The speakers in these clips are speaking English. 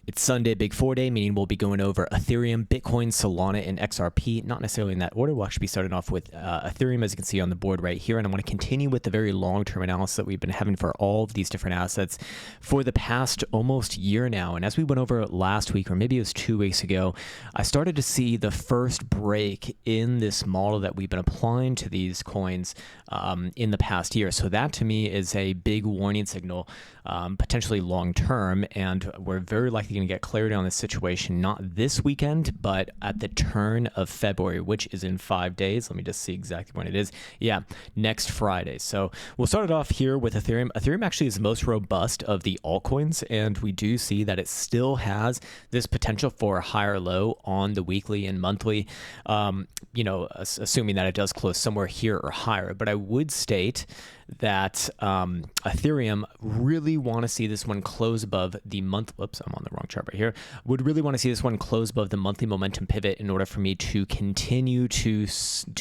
It's Sunday, Big 4 Day, meaning we'll be going over Ethereum, Bitcoin, Solana, and XRP, not necessarily in that order. We'll actually be starting off with Ethereum, as you can see on the board right here, and I want to continue with the very long-term analysis that we've been having for all of these different assets for the past almost year now. And as we went over last week, or maybe it was 2 weeks ago, I started to see the first break in this model that we've been applying to these coins in the past year. So that to me is a big warning signal, potentially long-term, and we're very likely going to get clarity on this situation, not this weekend, but at the turn of February, which is in 5 days. Let me just see exactly when it is. Yeah, next Friday. So we'll start it off here with Ethereum. Ethereum actually is the most robust of the altcoins, and we do see that it still has this potential for a higher low on the weekly and monthly, assuming that it does close somewhere here or higher. But I would state that Ethereum really want to see this one close above the month. Whoops, I'm on the wrong chart right here. Would really want to see this one close above the monthly momentum pivot in order for me to continue to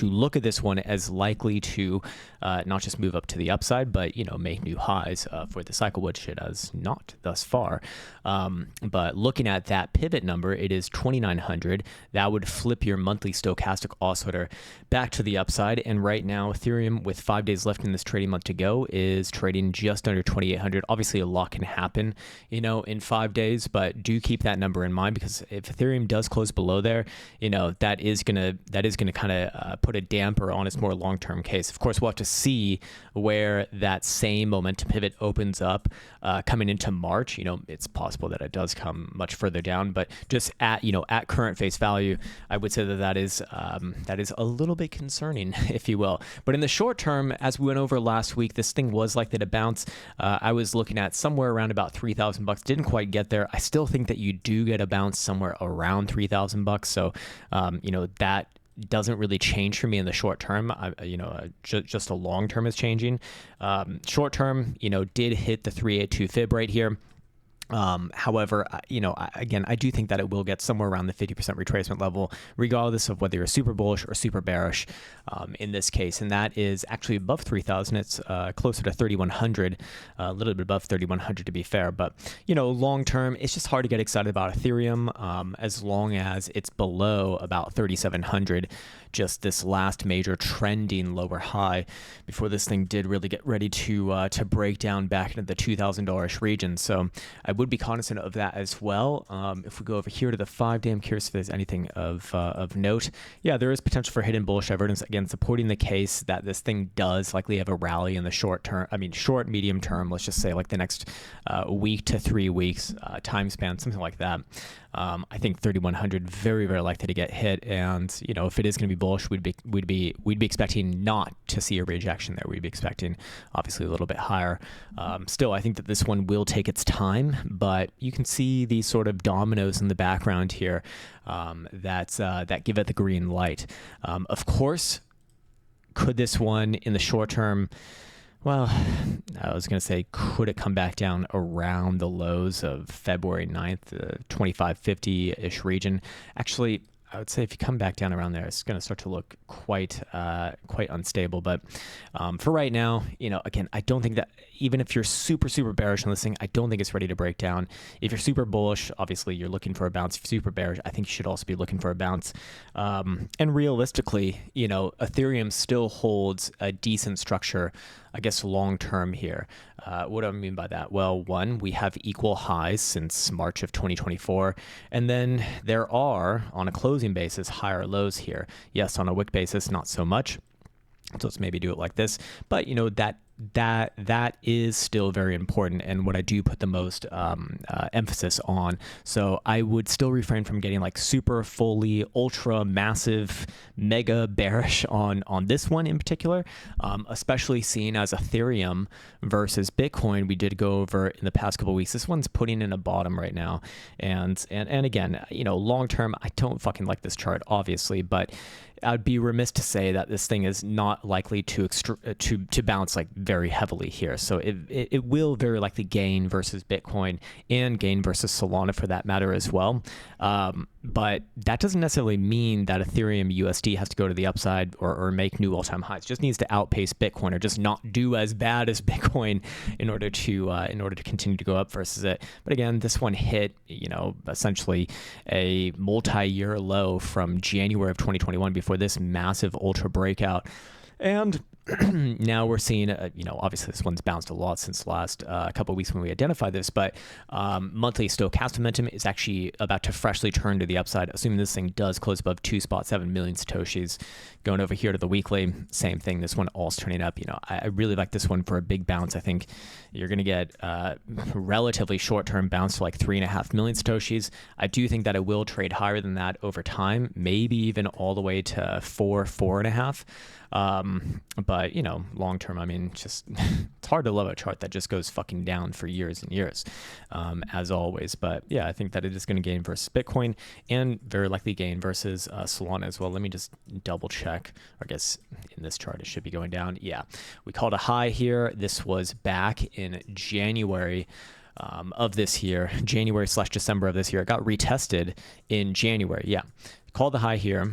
look at this one as likely to not just move up to the upside, but make new highs for the cycle, which it has not thus far. But looking at that pivot number, it is 2,900. That would flip your monthly stochastic oscillator back to the upside. And right now, Ethereum, with 5 days left in this trading month to go, is trading just under 2,800. Obviously, a lot can happen, in 5 days, but do keep that number in mind, because if Ethereum does close below there, that is gonna kind of put a damper on its more long-term case. Of course, we'll have to see where that same momentum pivot opens up coming into March. It's possible that it does come much further down, but just at current face value, I would say that is a little bit concerning, if you will. But in the short term, as we went over last week, this thing was likely to bounce. I was looking at somewhere around about $3,000. Didn't quite get there. I still think that you do get a bounce somewhere around $3,000. So, that doesn't really change for me in the short term. Just a long term is changing. Short term, did hit the 382 fib right here. However, again, I do think that it will get somewhere around the 50% retracement level, regardless of whether you're super bullish or super bearish in this case. And that is actually above 3,000. It's closer to 3,100, a little bit above 3,100 to be fair. But, long term, it's just hard to get excited about Ethereum as long as it's below about 3,700. Just this last major trending lower high before this thing did really get ready to break down back into the $2,000-ish region. So I would be cognizant of that as well. If we go over here to the 5 day, I'm curious if there's anything of note. Yeah, there is potential for hidden bullish evidence, again, supporting the case that this thing does likely have a rally in the short term. short, medium term, let's just say like the next week to 3 weeks time span, something like that. I think 3,100 very, very likely to get hit, and if it is going to be bullish, we'd be expecting not to see a rejection there. We'd be expecting obviously a little bit higher. Still, I think that this one will take its time, but you can see these sort of dominoes in the background here that give it the green light. Of course, could this one in the short term? Well, I was going to say, could it come back down around the lows of February 9th, the 2550-ish region? Actually, I would say if you come back down around there, it's going to start to look quite unstable. But for right now, again, I don't think that, even if you're super, super bearish on this thing, I don't think it's ready to break down. If you're super bullish, obviously you're looking for a bounce. If you're super bearish, I think you should also be looking for a bounce. And realistically, Ethereum still holds a decent structure, I guess, long-term here. What do I mean by that? Well, one, we have equal highs since March of 2024. And then there are, on a closing basis, higher lows here. Yes, on a wick basis, not so much. So let's maybe do it like this. But, that is still very important, and what I do put the most emphasis on. So I would still refrain from getting like super fully ultra massive mega bearish on this one in particular, especially seeing as Ethereum versus Bitcoin we did go over in the past couple of weeks. This one's putting in a bottom right now, and again, long term, I don't fucking like this chart, obviously, but I'd be remiss to say that this thing is not likely to bounce like very heavily here. So it will very likely gain versus Bitcoin and gain versus Solana for that matter as well. But that doesn't necessarily mean that Ethereum USD has to go to the upside or make new all-time highs. It just needs to outpace Bitcoin or just not do as bad as Bitcoin in order to continue to go up versus it. But again, this one hit, essentially a multi-year low from January of 2021 before this massive ultra breakout. And now we're seeing, obviously this one's bounced a lot since last couple of weeks when we identified this, but monthly stochastic momentum is actually about to freshly turn to the upside, assuming this thing does close above 2.7 million Satoshis. Going over here to the weekly, same thing. This one all's turning up. I really like this one for a big bounce. I think you're going to get relatively short-term bounce to like 3.5 million Satoshis. I do think that it will trade higher than that over time, maybe even all the way to 4.5. But long term, just it's hard to love a chart that just goes fucking down for years and years, as always. But yeah, I think that it is going to gain versus Bitcoin and very likely gain versus Solana as well. Let me just double check. I guess in this chart it should be going down. Yeah, we called a high here. This was back in January of this year, January/December of this year. It got retested in January. Yeah. Called the high here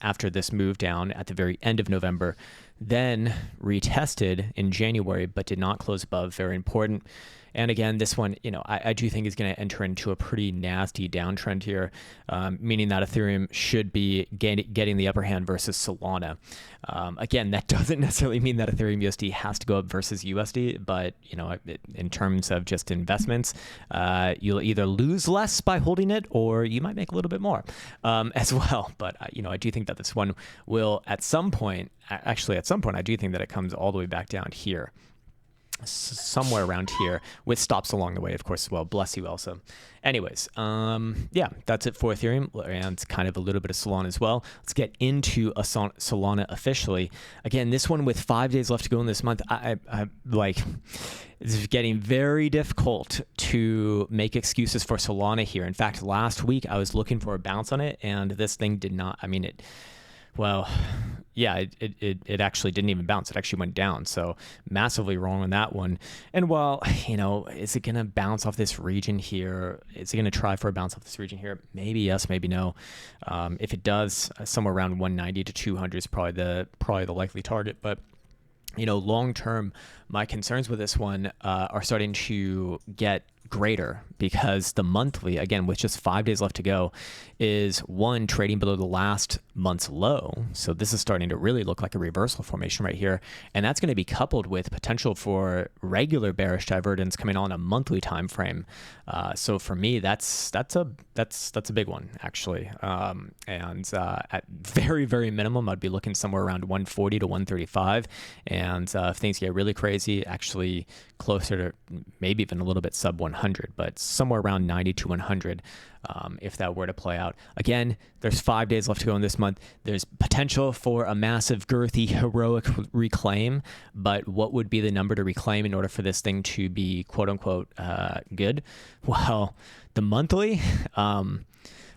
after this move down at the very end of November, then retested in January, but did not close above. Very important. And again, this one, I do think is going to enter into a pretty nasty downtrend here, meaning that Ethereum should be getting the upper hand versus Solana. Again, that doesn't necessarily mean that Ethereum USD has to go up versus USD, but in terms of just investments, you'll either lose less by holding it, or you might make a little bit more as well. But I do think that this one will at some point, I do think that it comes all the way back down here. Somewhere around here with stops along the way, of course, as well. Bless you, Elsa. Anyways, yeah, that's it for Ethereum and kind of a little bit of Solana as well. Let's get into a Solana officially. Again, this one with 5 days left to go in this month, I like, it's getting very difficult to make excuses for Solana here. In fact, last week I was looking for a bounce on it, and this thing did not, it actually didn't even bounce. It actually went down. So massively wrong on that one. And while, is it going to bounce off this region here? Is it going to try for a bounce off this region here? Maybe yes, maybe no. If it does, somewhere around 190 to 200 is probably the likely target. But long term, my concerns with this one are starting to get greater, because the monthly, again, with just 5 days left to go, is one, trading below the last month's low. So this is starting to really look like a reversal formation right here. And that's going to be coupled with potential for regular bearish divergence coming on a monthly time frame. So for me, that's a big one, actually. At very, very minimum, I'd be looking somewhere around 140 to 135. And if things get really crazy, actually closer to maybe even a little bit sub 100, but somewhere around 90 to 100 if that were to play out. Again, there's 5 days left to go in this month. There's potential for a massive, girthy, heroic reclaim, but what would be the number to reclaim in order for this thing to be quote unquote good? Well, the monthly, the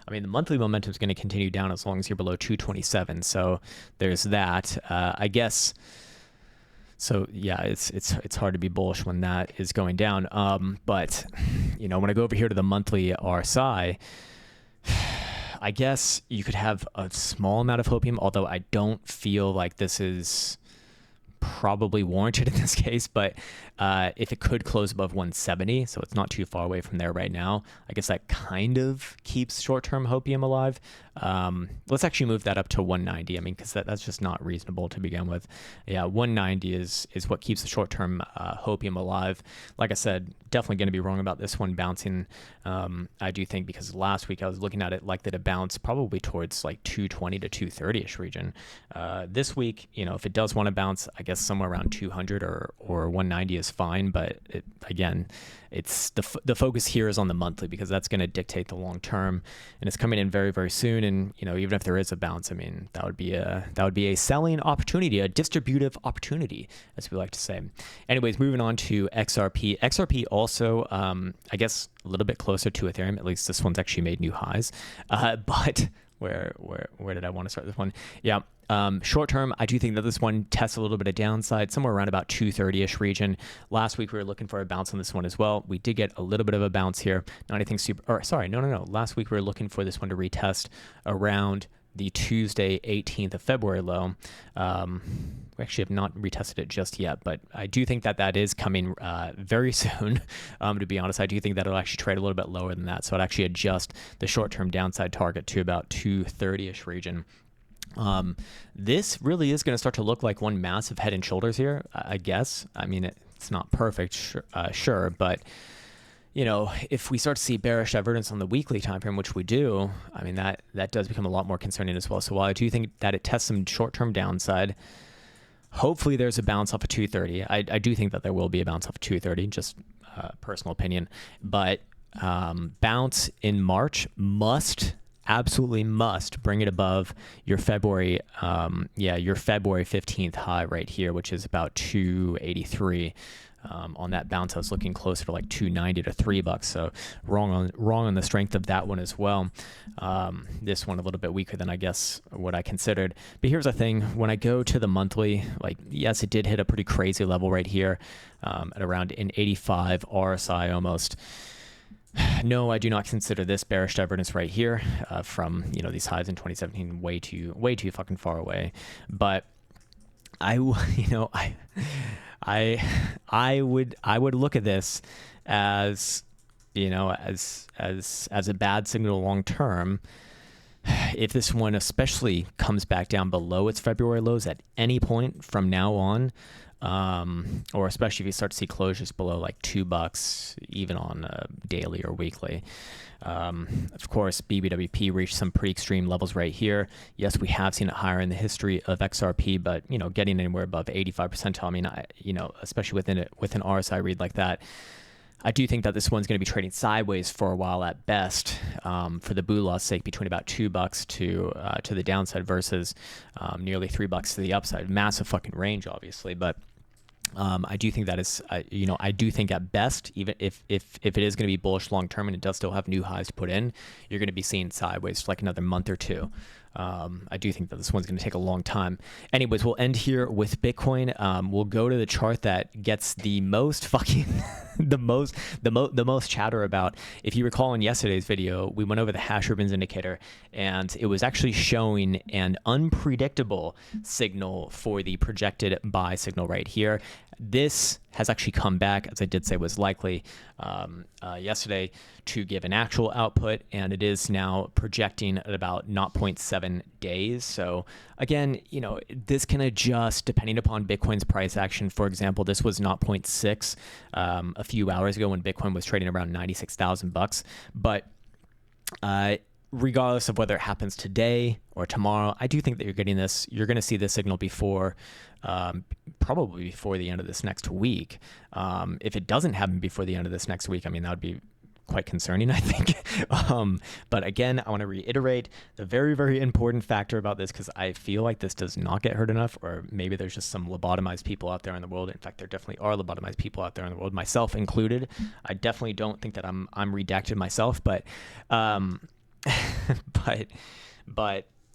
monthly momentum is going to continue down as long as you're below 227. So there's that, I guess. So yeah, it's hard to be bullish when that is going down. But when I go over here to the monthly RSI, I guess you could have a small amount of hopium, although I don't feel like this is probably warranted in this case. But if it could close above 170, so it's not too far away from there right now, I guess that kind of keeps short-term hopium alive. Let's actually move that up to 190. Because that's just not reasonable to begin with. Yeah, 190 is what keeps the short-term hopium alive. Like I said, definitely going to be wrong about this one bouncing. I do think, because last week I was looking at it like that it bounced probably towards like 220 to 230-ish region. This week, if it does want to bounce, I guess somewhere around 200 or 190 is fine. But it's the focus here is on the monthly, because that's going to dictate the long term, and it's coming in very, very soon. And even if there is a bounce, that would be a selling opportunity, a distributive opportunity, as we like to say. Anyways, moving on to XRP. XRP also, I guess, a little bit closer to Ethereum. At least this one's actually made new highs, but Where did I want to start this one? Yeah. Short term, I do think that this one tests a little bit of downside, somewhere around about 230-ish region. Last week, we were looking for a bounce on this one as well. We did get a little bit of a bounce here. Not anything super, or sorry, no. Last week, we were looking for this one to retest around the Tuesday, 18th of February low. We actually have not retested it just yet, but I do think that that is coming very soon. To be honest, I do think that it'll actually trade a little bit lower than that. So I'd actually adjust the short-term downside target to about 230-ish region. This really is going to start to look like one massive head and shoulders here, I guess. I mean, it's not perfect, sure, but you know, if we start to see bearish divergence on the weekly time frame, which we do, I mean, that does become a lot more concerning as well. So while I do think that it tests some short-term downside, hopefully there's a bounce off of 230. I do think that there will be a bounce off of 230, just personal opinion. But bounce in March absolutely must bring it above your February, your February 15th high right here, which is about 283. On that bounce, I was looking closer to like 290 to $3. So wrong on the strength of that one as well. This one a little bit weaker than I guess what I considered. But here's the thing: when I go to the monthly, like yes, it did hit a pretty crazy level right here at around an 85 RSI almost. No, I do not consider this bearish divergence right here from these highs in 2017 way too fucking far away. But I would look at this as as a bad signal long term. If this one especially comes back down below its February lows at any point from now on, or especially if you start to see closures below like $2, even on daily or weekly. Of course, BBWP reached some pretty extreme levels right here. Yes, we have seen it higher in the history of XRP, but getting anywhere above 85 percentile. I mean, especially within an RSI read like that, I do think that this one's going to be trading sideways for a while at best, for the BULA's sake, between about $2 to the downside versus nearly $3 to the upside. Massive fucking range, obviously, but I do think that is, I do think at best, even if it is going to be bullish long term and it does still have new highs to put in, you're going to be seeing sideways for like another month or two. I do think that this one's going to take a long time. Anyways, we'll end here with Bitcoin. We'll go to the chart that gets the most fucking the most chatter about. If you recall in yesterday's video, we went over the hash ribbons indicator, and it was actually showing an unpredictable signal for the projected buy signal right here. This has actually come back, as I did say was likely yesterday, to give an actual output, and it is now projecting at about 0.7 days. So again, this can adjust depending upon Bitcoin's price action. For example, this was 0.6 a few hours ago when Bitcoin was trading around $96,000. But regardless of whether it happens today or tomorrow, I do think that you're going to see this signal before, probably before the end of this next week. If it doesn't happen before the end of this next week, I mean, that would be quite concerning, I think. But again, I want to reiterate the very, very important factor about this, because I feel like this does not get heard enough, or maybe there's just some lobotomized people out there in the world. In fact, there definitely are lobotomized people out there in the world, myself included. I definitely don't think that I'm redacted myself, but but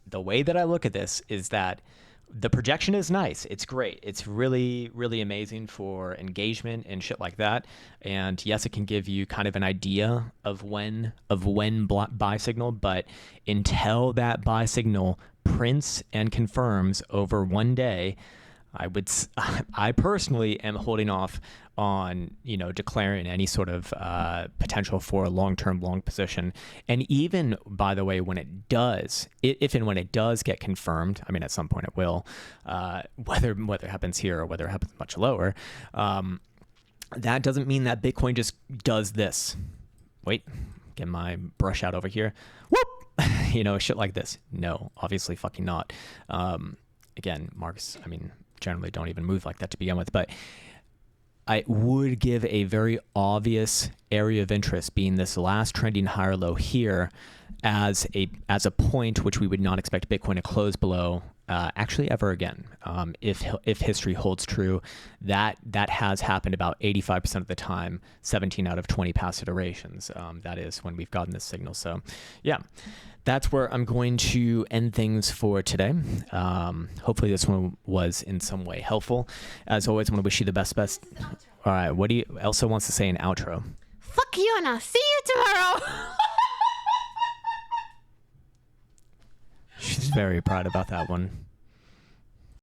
the way that I look at this is that the projection is nice. It's great. It's really, really amazing for engagement and shit like that. And yes, it can give you kind of an idea of when buy signal, but until that buy signal prints and confirms over one day, I personally am holding off on, declaring any sort of potential for a long-term long position. And even, by the way, when it does, if and when it does get confirmed, I mean, at some point it will, whether it happens here or whether it happens much lower, that doesn't mean that Bitcoin just does this. Wait, get my brush out over here. Whoop! Shit like this. No, obviously fucking not. Again, marks, I mean, generally don't even move like that to begin with, but I would give a very obvious area of interest, being this last trending higher low here, as a point which we would not expect Bitcoin to close below actually ever again. If history holds true, that has happened about 85% of the time, 17 out of 20 past iterations. That is when we've gotten this signal. So yeah, that's where I'm going to end things for today. Hopefully this one was in some way helpful. As always, I want to wish you the best. All right, what do you Elsa wants to say in outro? Fuck you and I'll see you tomorrow. She's very proud about that one.